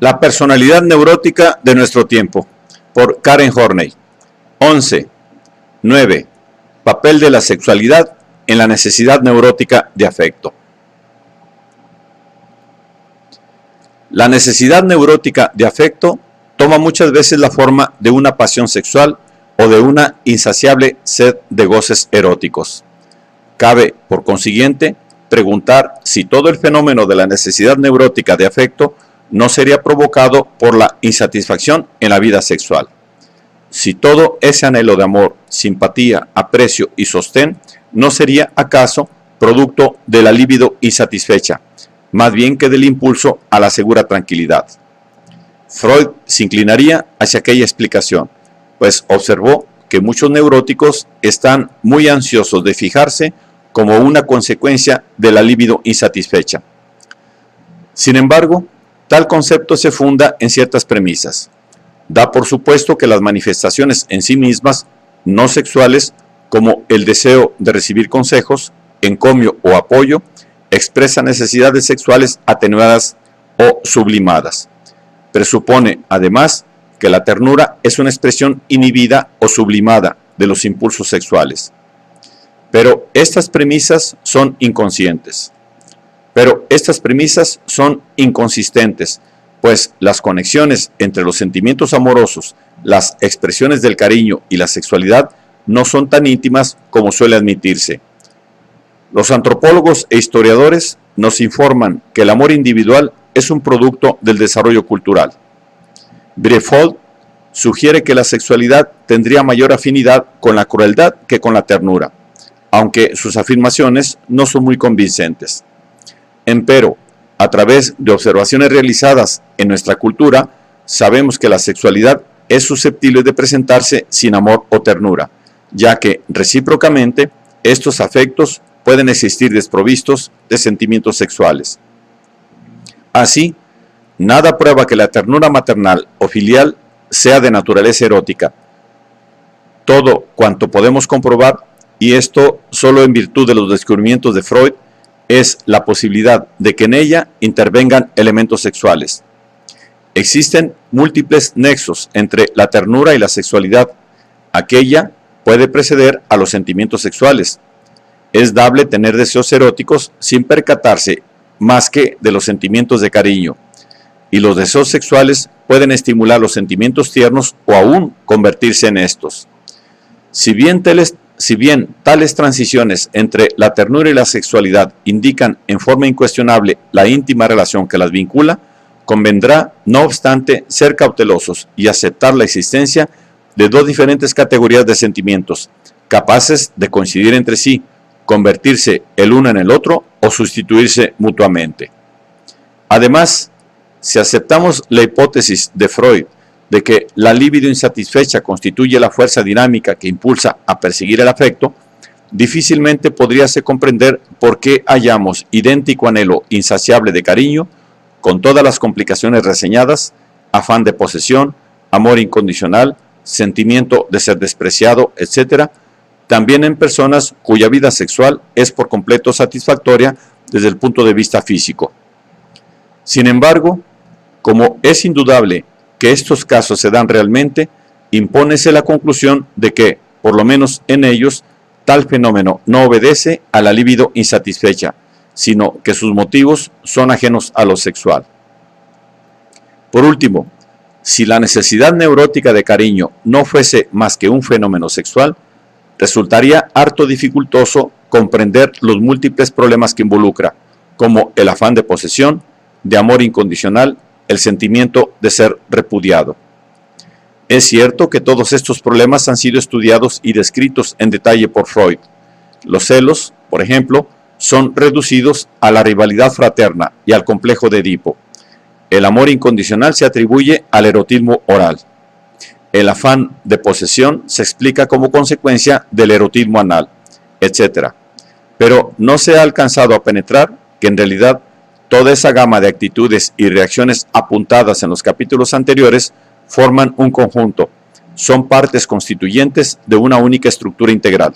La personalidad neurótica de nuestro tiempo, por Karen Horney. 11. 9. Papel de la sexualidad en la necesidad neurótica de afecto. La necesidad neurótica de afecto toma muchas veces la forma de una pasión sexual o de una insaciable sed de goces eróticos. Cabe, por consiguiente, preguntar si todo el fenómeno de la necesidad neurótica de afecto no sería provocado por la insatisfacción en la vida sexual. Si todo ese anhelo de amor, simpatía, aprecio y sostén no sería acaso producto de la libido insatisfecha, más bien que del impulso a la segura tranquilidad. Freud se inclinaría hacia aquella explicación, pues observó que muchos neuróticos están muy ansiosos de fijarse como una consecuencia de la libido insatisfecha. Sin embargo, tal concepto se funda en ciertas premisas. Da por supuesto que las manifestaciones en sí mismas, no sexuales, como el deseo de recibir consejos, encomio o apoyo, expresan necesidades sexuales atenuadas o sublimadas. Presupone, además, que la ternura es una expresión inhibida o sublimada de los impulsos sexuales. Pero estas premisas son inconscientes. Son inconsistentes, pues las conexiones entre los sentimientos amorosos, las expresiones del cariño y la sexualidad no son tan íntimas como suele admitirse. Los antropólogos e historiadores nos informan que el amor individual es un producto del desarrollo cultural. Brefold sugiere que la sexualidad tendría mayor afinidad con la crueldad que con la ternura, aunque sus afirmaciones no son muy convincentes. Empero, a través de observaciones realizadas en nuestra cultura, sabemos que la sexualidad es susceptible de presentarse sin amor o ternura, ya que, recíprocamente, estos afectos pueden existir desprovistos de sentimientos sexuales. Así, nada prueba que la ternura maternal o filial sea de naturaleza erótica. Todo cuanto podemos comprobar, y esto solo en virtud de los descubrimientos de Freud, es la posibilidad de que en ella intervengan elementos sexuales. Existen múltiples nexos entre la ternura y la sexualidad. Aquella puede preceder a los sentimientos sexuales. Es dable tener deseos eróticos sin percatarse más que de los sentimientos de cariño, y los deseos sexuales pueden estimular los sentimientos tiernos o aún convertirse en estos. Si bien tales transiciones entre la ternura y la sexualidad indican en forma incuestionable la íntima relación que las vincula, convendrá, no obstante, ser cautelosos y aceptar la existencia de dos diferentes categorías de sentimientos, capaces de coincidir entre sí, convertirse el uno en el otro o sustituirse mutuamente. Además, si aceptamos la hipótesis de Freud de que la libido insatisfecha constituye la fuerza dinámica que impulsa a perseguir el afecto, difícilmente podríase comprender por qué hallamos idéntico anhelo insaciable de cariño, con todas las complicaciones reseñadas, afán de posesión, amor incondicional, sentimiento de ser despreciado, etc., también en personas cuya vida sexual es por completo satisfactoria desde el punto de vista físico. Sin embargo, como es indudable que estos casos se dan realmente, impónese la conclusión de que, por lo menos en ellos, tal fenómeno no obedece a la libido insatisfecha, sino que sus motivos son ajenos a lo sexual. Por último, si la necesidad neurótica de cariño no fuese más que un fenómeno sexual, resultaría harto dificultoso comprender los múltiples problemas que involucra, como el afán de posesión, de amor incondicional, el sentimiento de ser repudiado. Es cierto que todos estos problemas han sido estudiados y descritos en detalle por Freud. Los celos, por ejemplo, son reducidos a la rivalidad fraterna y al complejo de Edipo. El amor incondicional se atribuye al erotismo oral. El afán de posesión se explica como consecuencia del erotismo anal, etc. Pero no se ha alcanzado a penetrar que en realidad toda esa gama de actitudes y reacciones apuntadas en los capítulos anteriores forman un conjunto, son partes constituyentes de una única estructura integral.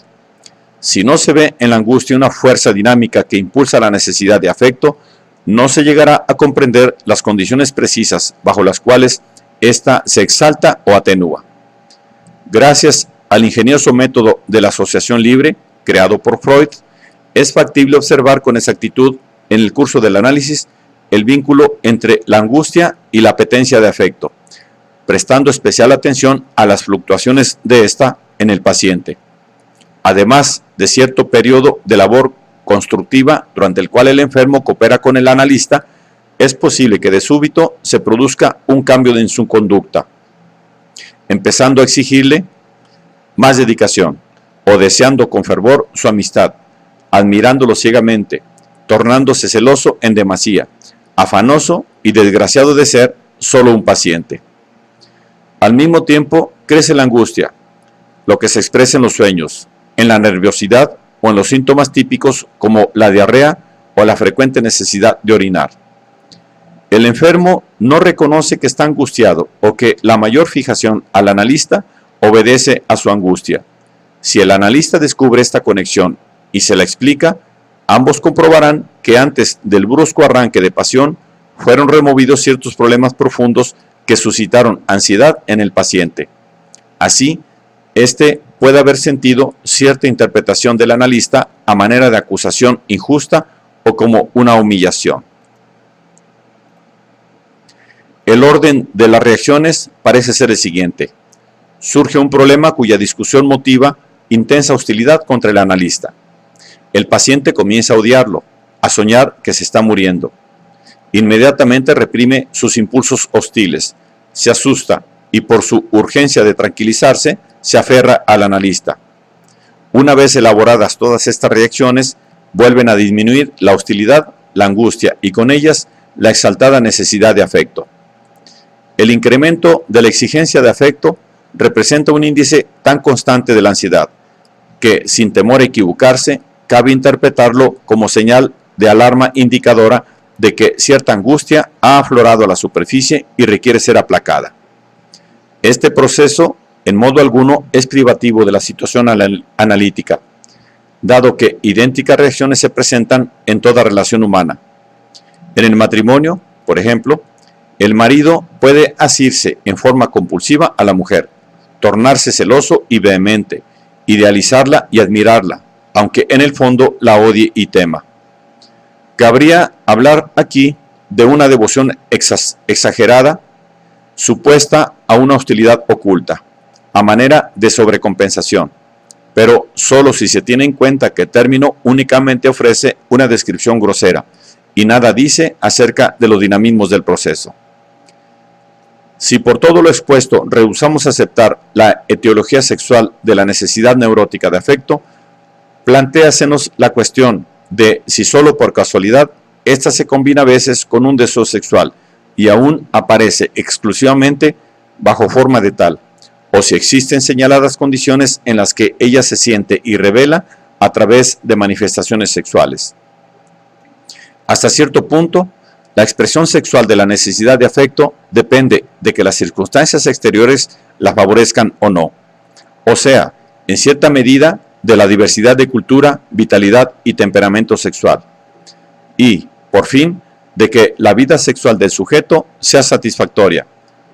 Si no se ve en la angustia una fuerza dinámica que impulsa la necesidad de afecto, no se llegará a comprender las condiciones precisas bajo las cuales ésta se exalta o atenúa. Gracias al ingenioso método de la asociación libre, creado por Freud, es factible observar con exactitud en el curso del análisis el vínculo entre la angustia y la apetencia de afecto, prestando especial atención a las fluctuaciones de esta en el paciente, además de cierto periodo de labor constructiva durante el cual el enfermo coopera con el analista. Es posible que de súbito se produzca un cambio en su conducta, empezando a exigirle más dedicación o deseando con fervor su amistad, admirándolo ciegamente, tornándose celoso en demasía, afanoso y desgraciado de ser solo un paciente. Al mismo tiempo crece la angustia, lo que se expresa en los sueños, en la nerviosidad o en los síntomas típicos como la diarrea o la frecuente necesidad de orinar. El enfermo no reconoce que está angustiado o que la mayor fijación al analista obedece a su angustia. Si el analista descubre esta conexión y se la explica, ambos comprobarán que antes del brusco arranque de pasión fueron removidos ciertos problemas profundos que suscitaron ansiedad en el paciente. Así, éste puede haber sentido cierta interpretación del analista a manera de acusación injusta o como una humillación. El orden de las reacciones parece ser el siguiente. Surge un problema cuya discusión motiva intensa hostilidad contra el analista. El paciente comienza a odiarlo, a soñar que se está muriendo. Inmediatamente reprime sus impulsos hostiles, se asusta y por su urgencia de tranquilizarse, se aferra al analista. Una vez elaboradas todas estas reacciones, vuelven a disminuir la hostilidad, la angustia y con ellas la exaltada necesidad de afecto. El incremento de la exigencia de afecto representa un índice tan constante de la ansiedad que, sin temor a equivocarse, cabe interpretarlo como señal de alarma indicadora de que cierta angustia ha aflorado a la superficie y requiere ser aplacada. Este proceso, en modo alguno, es privativo de la situación analítica, dado que idénticas reacciones se presentan en toda relación humana. En el matrimonio, por ejemplo, el marido puede asirse en forma compulsiva a la mujer, tornarse celoso y vehemente, idealizarla y admirarla, aunque en el fondo la odie y tema. Cabría hablar aquí de una devoción exagerada, supuesta a una hostilidad oculta, a manera de sobrecompensación, pero solo si se tiene en cuenta que el término únicamente ofrece una descripción grosera y nada dice acerca de los dinamismos del proceso. Si por todo lo expuesto rehusamos aceptar la etiología sexual de la necesidad neurótica de afecto, plantéasenos la cuestión de si solo por casualidad ésta se combina a veces con un deseo sexual y aún aparece exclusivamente bajo forma de tal, o si existen señaladas condiciones en las que ella se siente y revela a través de manifestaciones sexuales. Hasta cierto punto, la expresión sexual de la necesidad de afecto depende de que las circunstancias exteriores la favorezcan o no, o sea, en cierta medida, de la diversidad de cultura, vitalidad y temperamento sexual. Y, por fin, de que la vida sexual del sujeto sea satisfactoria,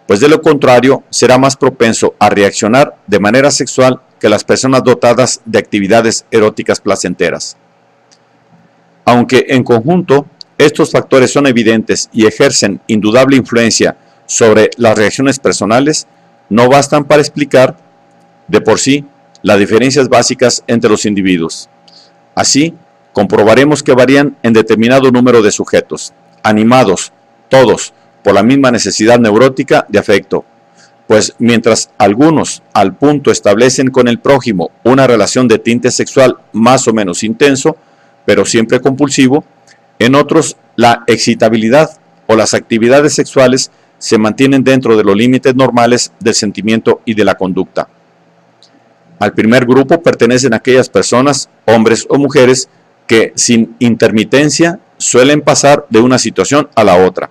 pues de lo contrario será más propenso a reaccionar de manera sexual que las personas dotadas de actividades eróticas placenteras. Aunque en conjunto estos factores son evidentes y ejercen indudable influencia sobre las reacciones personales, no bastan para explicar de por sí las diferencias básicas entre los individuos. Así, comprobaremos que varían en determinado número de sujetos, animados, todos, por la misma necesidad neurótica de afecto, pues mientras algunos al punto establecen con el prójimo una relación de tinte sexual más o menos intenso, pero siempre compulsivo, en otros la excitabilidad o las actividades sexuales se mantienen dentro de los límites normales del sentimiento y de la conducta. Al primer grupo pertenecen aquellas personas, hombres o mujeres, que sin intermitencia suelen pasar de una situación a la otra.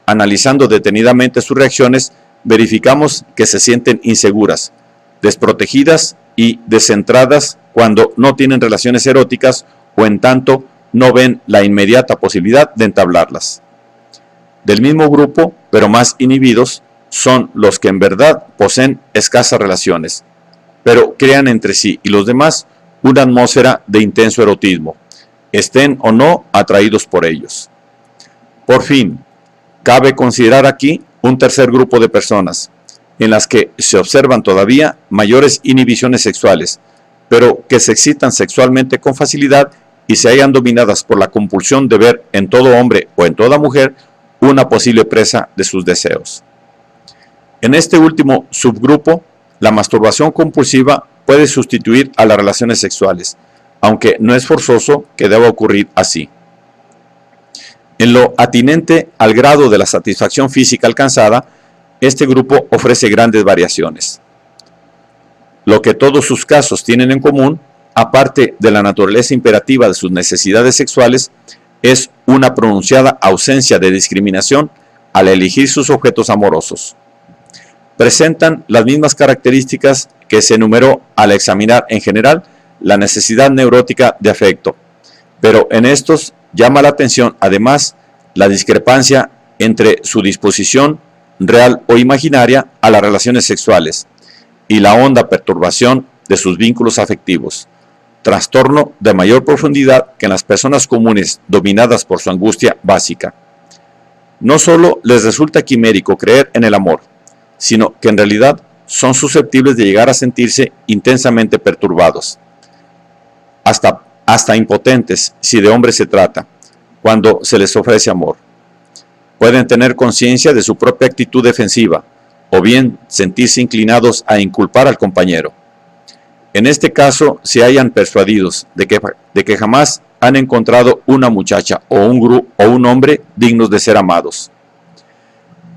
Analizando detenidamente sus reacciones, verificamos que se sienten inseguras, desprotegidas y descentradas cuando no tienen relaciones eróticas o en tanto no ven la inmediata posibilidad de entablarlas. Del mismo grupo, pero más inhibidos, son los que en verdad poseen escasas relaciones, pero crean entre sí y los demás una atmósfera de intenso erotismo, estén o no atraídos por ellos. Por fin, cabe considerar aquí un tercer grupo de personas, en las que se observan todavía mayores inhibiciones sexuales, pero que se excitan sexualmente con facilidad y se hallan dominadas por la compulsión de ver en todo hombre o en toda mujer una posible presa de sus deseos. En este último subgrupo, la masturbación compulsiva puede sustituir a las relaciones sexuales, aunque no es forzoso que deba ocurrir así. En lo atinente al grado de la satisfacción física alcanzada, este grupo ofrece grandes variaciones. Lo que todos sus casos tienen en común, aparte de la naturaleza imperativa de sus necesidades sexuales, es una pronunciada ausencia de discriminación al elegir sus objetos amorosos. Presentan las mismas características que se enumeró al examinar en general la necesidad neurótica de afecto, pero en estos llama la atención además la discrepancia entre su disposición real o imaginaria a las relaciones sexuales y la honda perturbación de sus vínculos afectivos, trastorno de mayor profundidad que en las personas comunes dominadas por su angustia básica. No solo les resulta quimérico creer en el amor, sino que en realidad son susceptibles de llegar a sentirse intensamente perturbados, hasta impotentes si de hombres se trata, cuando se les ofrece amor. Pueden tener conciencia de su propia actitud defensiva, o bien sentirse inclinados a inculpar al compañero. En este caso se hallan persuadidos de que jamás han encontrado una muchacha o un hombre dignos de ser amados.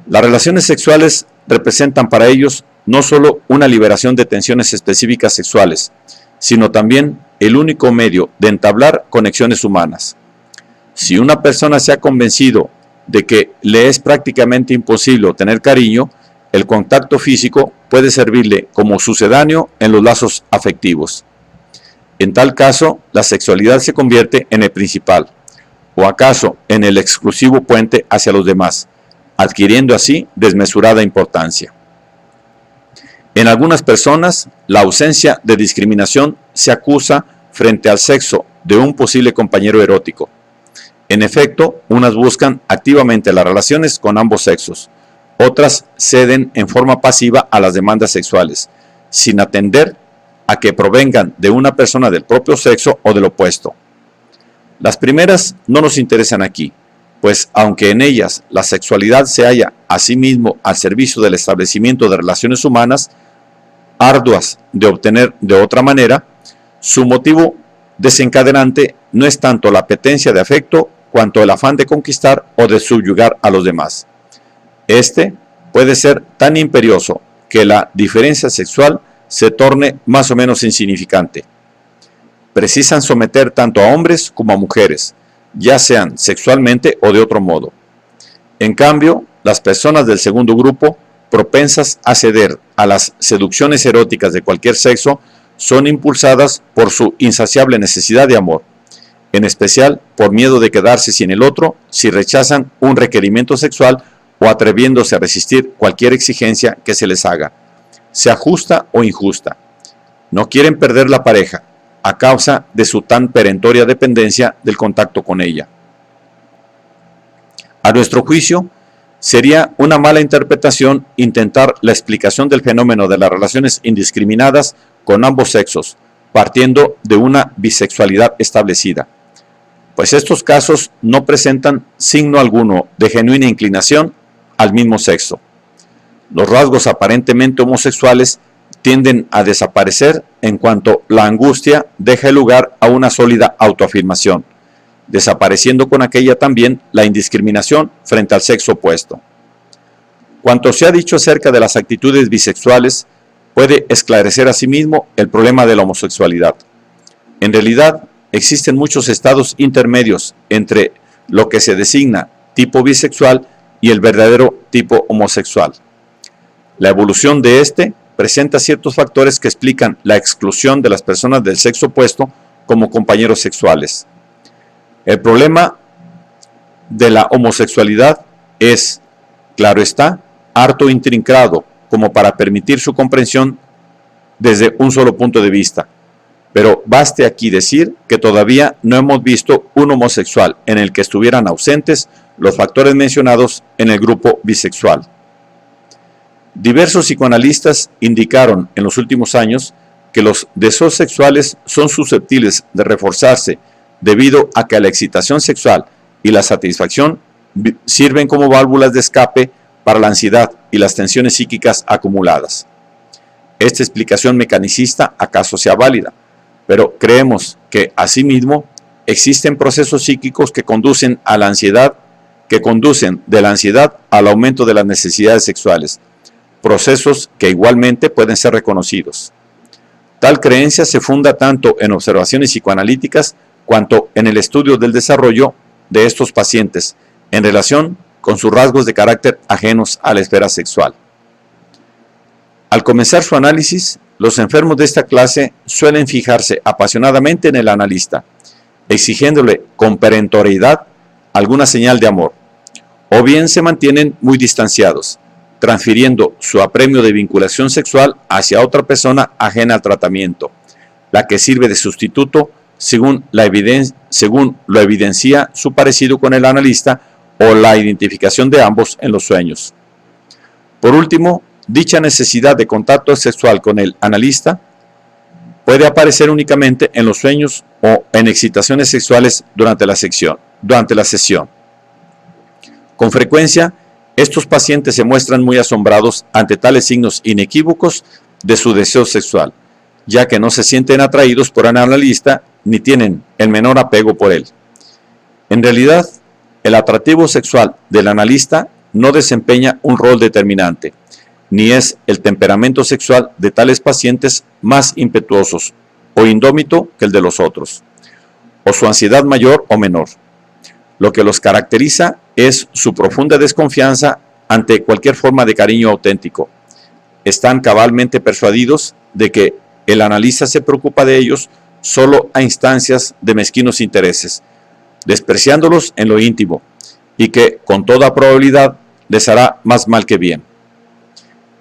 Las relaciones sexuales representan para ellos no solo una liberación de tensiones específicas sexuales, sino también el único medio de entablar conexiones humanas. Si una persona se ha convencido de que le es prácticamente imposible tener cariño, el contacto físico puede servirle como sucedáneo en los lazos afectivos. En tal caso, la sexualidad se convierte en el principal, o acaso en el exclusivo puente hacia los demás, adquiriendo así desmesurada importancia. En algunas personas, la ausencia de discriminación se acusa frente al sexo de un posible compañero erótico. En efecto, unas buscan activamente las relaciones con ambos sexos, otras ceden en forma pasiva a las demandas sexuales, sin atender a que provengan de una persona del propio sexo o del opuesto. Las primeras no nos interesan aquí, pues aunque en ellas la sexualidad se halla a sí mismo al servicio del establecimiento de relaciones humanas, arduas de obtener de otra manera, su motivo desencadenante no es tanto la apetencia de afecto cuanto el afán de conquistar o de subyugar a los demás. Este puede ser tan imperioso que la diferencia sexual se torne más o menos insignificante. Precisan someter tanto a hombres como a mujeres, ya sean sexualmente o de otro modo. En cambio, las personas del segundo grupo, propensas a ceder a las seducciones eróticas de cualquier sexo, son impulsadas por su insaciable necesidad de amor, en especial por miedo de quedarse sin el otro si rechazan un requerimiento sexual o atreviéndose a resistir cualquier exigencia que se les haga, sea justa o injusta. No quieren perder la pareja a causa de su tan perentoria dependencia del contacto con ella. A nuestro juicio, sería una mala interpretación intentar la explicación del fenómeno de las relaciones indiscriminadas con ambos sexos, partiendo de una bisexualidad establecida, pues estos casos no presentan signo alguno de genuina inclinación al mismo sexo. Los rasgos aparentemente homosexuales tienden a desaparecer en cuanto la angustia deja lugar a una sólida autoafirmación, desapareciendo con aquella también la indiscriminación frente al sexo opuesto. Cuanto se ha dicho acerca de las actitudes bisexuales puede esclarecer asimismo el problema de la homosexualidad. En realidad, existen muchos estados intermedios entre lo que se designa tipo bisexual y el verdadero tipo homosexual. La evolución de este presenta ciertos factores que explican la exclusión de las personas del sexo opuesto como compañeros sexuales. El problema de la homosexualidad es, claro está, harto intrincado como para permitir su comprensión desde un solo punto de vista. Pero baste aquí decir que todavía no hemos visto un homosexual en el que estuvieran ausentes los factores mencionados en el grupo bisexual. Diversos psicoanalistas indicaron en los últimos años que los deseos sexuales son susceptibles de reforzarse debido a que la excitación sexual y la satisfacción sirven como válvulas de escape para la ansiedad y las tensiones psíquicas acumuladas. Esta explicación mecanicista acaso sea válida, pero creemos que asimismo existen procesos psíquicos que conducen a la ansiedad, que conducen de la ansiedad al aumento de las necesidades sexuales, procesos que igualmente pueden ser reconocidos. Tal creencia se funda tanto en observaciones psicoanalíticas cuanto en el estudio del desarrollo de estos pacientes en relación con sus rasgos de carácter ajenos a la esfera sexual. Al comenzar su análisis, los enfermos de esta clase suelen fijarse apasionadamente en el analista, exigiéndole con perentoriedad alguna señal de amor, o bien se mantienen muy distanciados, transfiriendo su apremio de vinculación sexual hacia otra persona ajena al tratamiento, la que sirve de sustituto según lo evidencia su parecido con el analista o la identificación de ambos en los sueños. Por último, dicha necesidad de contacto sexual con el analista puede aparecer únicamente en los sueños o en excitaciones sexuales durante la sesión. Con frecuencia, estos pacientes se muestran muy asombrados ante tales signos inequívocos de su deseo sexual, ya que no se sienten atraídos por el analista ni tienen el menor apego por él. En realidad, el atractivo sexual del analista no desempeña un rol determinante, ni es el temperamento sexual de tales pacientes más impetuosos o indómito que el de los otros, o su ansiedad mayor o menor. Lo que los caracteriza es su profunda desconfianza ante cualquier forma de cariño auténtico. Están cabalmente persuadidos de que el analista se preocupa de ellos solo a instancias de mezquinos intereses, despreciándolos en lo íntimo, y que con toda probabilidad les hará más mal que bien.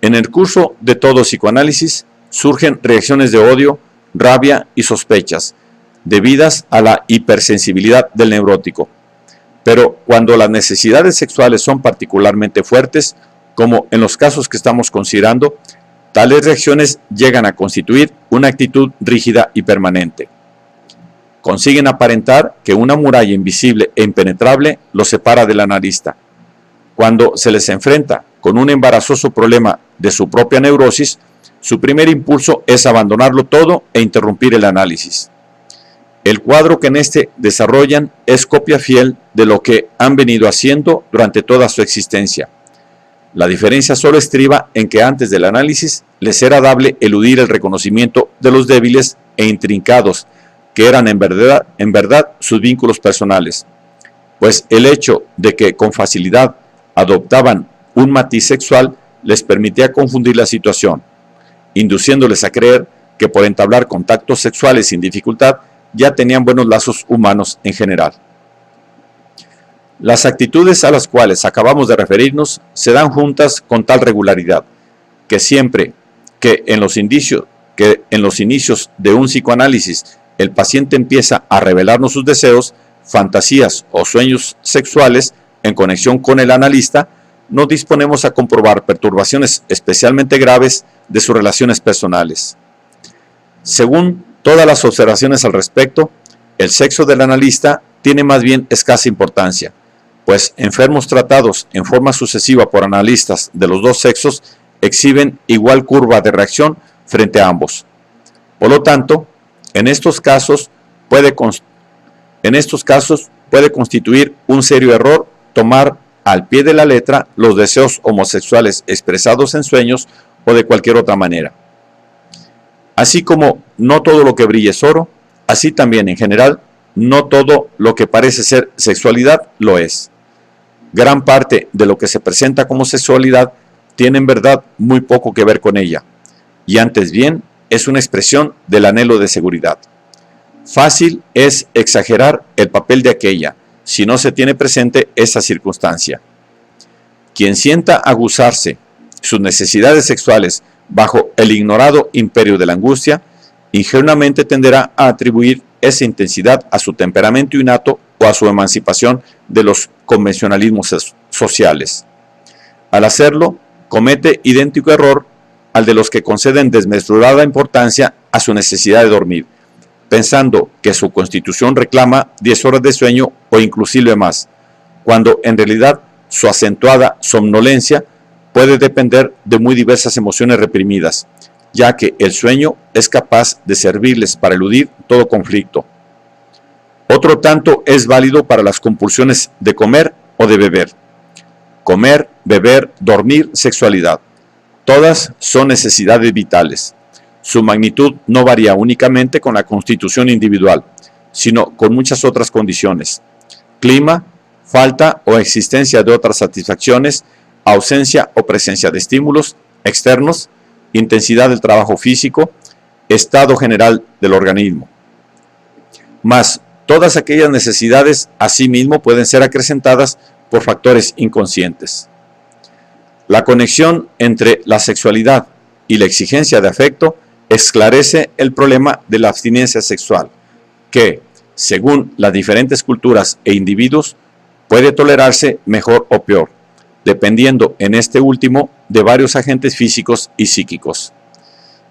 En el curso de todo psicoanálisis surgen reacciones de odio, rabia y sospechas, debidas a la hipersensibilidad del neurótico. Pero cuando las necesidades sexuales son particularmente fuertes, como en los casos que estamos considerando, tales reacciones llegan a constituir una actitud rígida y permanente. Consiguen aparentar que una muralla invisible e impenetrable los separa del analista. Cuando se les enfrenta con un embarazoso problema de su propia neurosis, su primer impulso es abandonarlo todo e interrumpir el análisis. El cuadro que en este desarrollan es copia fiel de lo que han venido haciendo durante toda su existencia. La diferencia solo estriba en que antes del análisis les era dable eludir el reconocimiento de los débiles e intrincados que eran en verdad sus vínculos personales, pues el hecho de que con facilidad adoptaban un matiz sexual les permitía confundir la situación, induciéndoles a creer que por entablar contactos sexuales sin dificultad ya tenían buenos lazos humanos en general. Las actitudes a las cuales acabamos de referirnos se dan juntas con tal regularidad, que siempre que en los inicios de un psicoanálisis el paciente empieza a revelarnos sus deseos, fantasías o sueños sexuales en conexión con el analista, nos disponemos a comprobar perturbaciones especialmente graves de sus relaciones personales. Según todas las observaciones al respecto, el sexo del analista tiene más bien escasa importancia, pues enfermos tratados en forma sucesiva por analistas de los dos sexos exhiben igual curva de reacción frente a ambos. Por lo tanto, en estos casos puede constituir un serio error tomar al pie de la letra los deseos homosexuales expresados en sueños o de cualquier otra manera. Así como no todo lo que brilla es oro, así también en general no todo lo que parece ser sexualidad lo es. Gran parte de lo que se presenta como sexualidad tiene en verdad muy poco que ver con ella, y antes bien es una expresión del anhelo de seguridad. Fácil es exagerar el papel de aquella, si no se tiene presente esa circunstancia. Quien sienta aguzarse sus necesidades sexuales bajo el ignorado imperio de la angustia, ingenuamente tenderá a atribuir esa intensidad a su temperamento innato o a su emancipación de los convencionalismos sociales. Al hacerlo, comete idéntico error al de los que conceden desmesurada importancia a su necesidad de dormir, pensando que su constitución reclama 10 horas de sueño o inclusive más, cuando en realidad su acentuada somnolencia puede depender de muy diversas emociones reprimidas, ya que el sueño es capaz de servirles para eludir todo conflicto. Otro tanto es válido para las compulsiones de comer o de beber. Comer, beber, dormir, sexualidad. Todas son necesidades vitales. Su magnitud no varía únicamente con la constitución individual, sino con muchas otras condiciones. Clima, falta o existencia de otras satisfacciones, ausencia o presencia de estímulos externos, intensidad del trabajo físico, estado general del organismo. Mas todas aquellas necesidades asimismo pueden ser acrecentadas por factores inconscientes. La conexión entre la sexualidad y la exigencia de afecto esclarece el problema de la abstinencia sexual, que, según las diferentes culturas e individuos, puede tolerarse mejor o peor, dependiendo en este último de varios agentes físicos y psíquicos.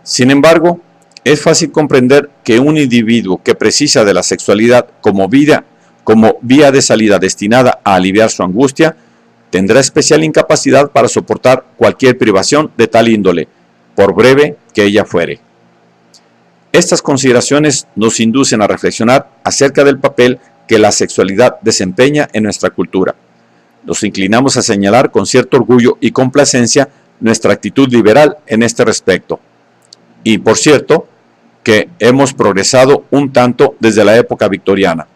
Sin embargo, es fácil comprender que un individuo que precisa de la sexualidad como vía de salida destinada a aliviar su angustia, tendrá especial incapacidad para soportar cualquier privación de tal índole, por breve que ella fuere. Estas consideraciones nos inducen a reflexionar acerca del papel que la sexualidad desempeña en nuestra cultura. Nos inclinamos a señalar con cierto orgullo y complacencia nuestra actitud liberal en este respecto. Y, por cierto, que hemos progresado un tanto desde la época victoriana,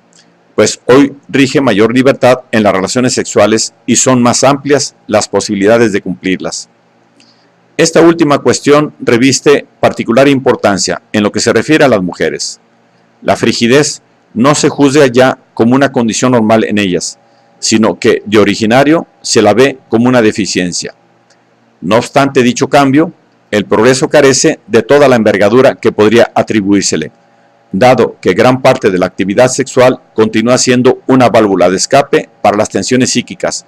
pues hoy rige mayor libertad en las relaciones sexuales y son más amplias las posibilidades de cumplirlas. Esta última cuestión reviste particular importancia en lo que se refiere a las mujeres. La frigidez no se juzga ya como una condición normal en ellas, sino que de originario se la ve como una deficiencia. No obstante dicho cambio, el progreso carece de toda la envergadura que podría atribuírsele, dado que gran parte de la actividad sexual continúa siendo una válvula de escape para las tensiones psíquicas,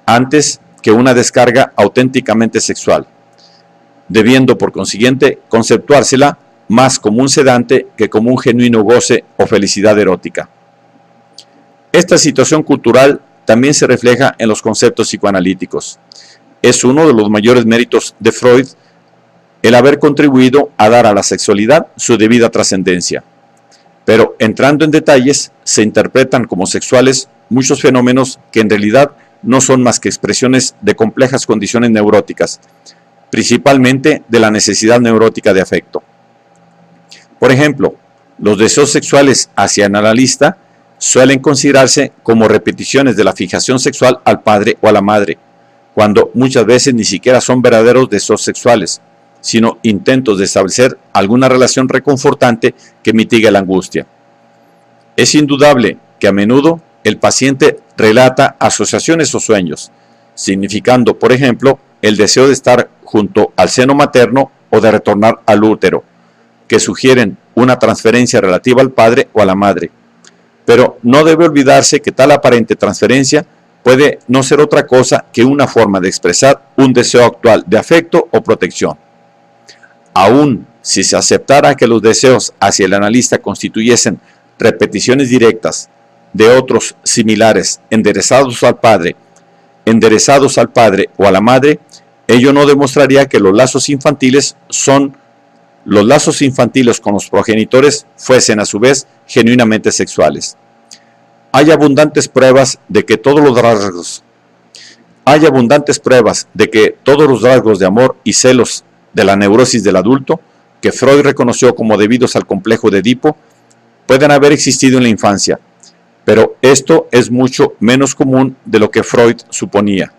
antes que una descarga auténticamente sexual, debiendo por consiguiente conceptuársela más como un sedante que como un genuino goce o felicidad erótica. Esta situación cultural también se refleja en los conceptos psicoanalíticos. Es uno de los mayores méritos de Freud el haber contribuido a dar a la sexualidad su debida trascendencia. Pero entrando en detalles, se interpretan como sexuales muchos fenómenos que en realidad no son más que expresiones de complejas condiciones neuróticas, principalmente de la necesidad neurótica de afecto. Por ejemplo, los deseos sexuales hacia el analista suelen considerarse como repeticiones de la fijación sexual al padre o a la madre, cuando muchas veces ni siquiera son verdaderos deseos sexuales, sino intentos de establecer alguna relación reconfortante que mitigue la angustia. Es indudable que a menudo el paciente relata asociaciones o sueños, significando, por ejemplo, el deseo de estar junto al seno materno o de retornar al útero, que sugieren una transferencia relativa al padre o a la madre. Pero no debe olvidarse que tal aparente transferencia puede no ser otra cosa que una forma de expresar un deseo actual de afecto o protección. Aún si se aceptara que los deseos hacia el analista constituyesen repeticiones directas de otros similares enderezados al padre o a la madre, ello no demostraría que los lazos infantiles con los progenitores fuesen a su vez genuinamente sexuales. Hay abundantes pruebas de que todos los rasgos de amor y celos de la neurosis del adulto, que Freud reconoció como debidos al complejo de Edipo, pueden haber existido en la infancia, pero esto es mucho menos común de lo que Freud suponía.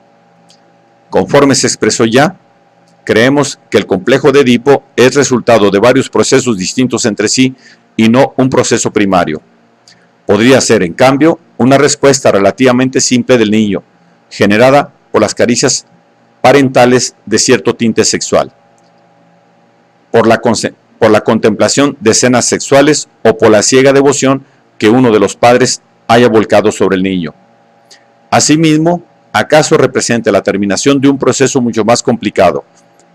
Conforme se expresó ya, creemos que el complejo de Edipo es resultado de varios procesos distintos entre sí y no un proceso primario. Podría ser, en cambio, una respuesta relativamente simple del niño, generada por las caricias parentales de cierto tinte sexual, por la contemplación de escenas sexuales o por la ciega devoción que uno de los padres haya volcado sobre el niño. Asimismo, ¿acaso representa la terminación de un proceso mucho más complicado?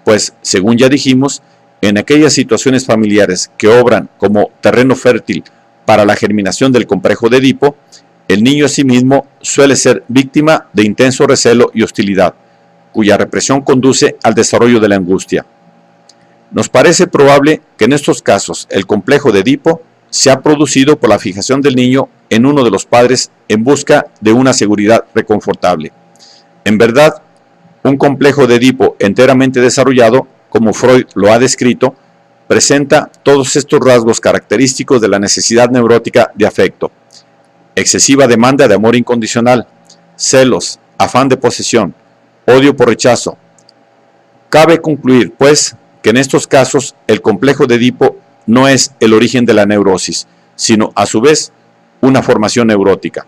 Pues, según ya dijimos, en aquellas situaciones familiares que obran como terreno fértil para la germinación del complejo de Edipo, el niño asimismo suele ser víctima de intenso recelo y hostilidad, cuya represión conduce al desarrollo de la angustia. Nos parece probable que en estos casos el complejo de Edipo se ha producido por la fijación del niño en uno de los padres en busca de una seguridad reconfortable. En verdad, un complejo de Edipo enteramente desarrollado, como Freud lo ha descrito, presenta todos estos rasgos característicos de la necesidad neurótica de afecto: excesiva demanda de amor incondicional, celos, afán de posesión, odio por rechazo. Cabe concluir, pues, que en estos casos el complejo de Edipo no es el origen de la neurosis, sino a su vez una formación neurótica.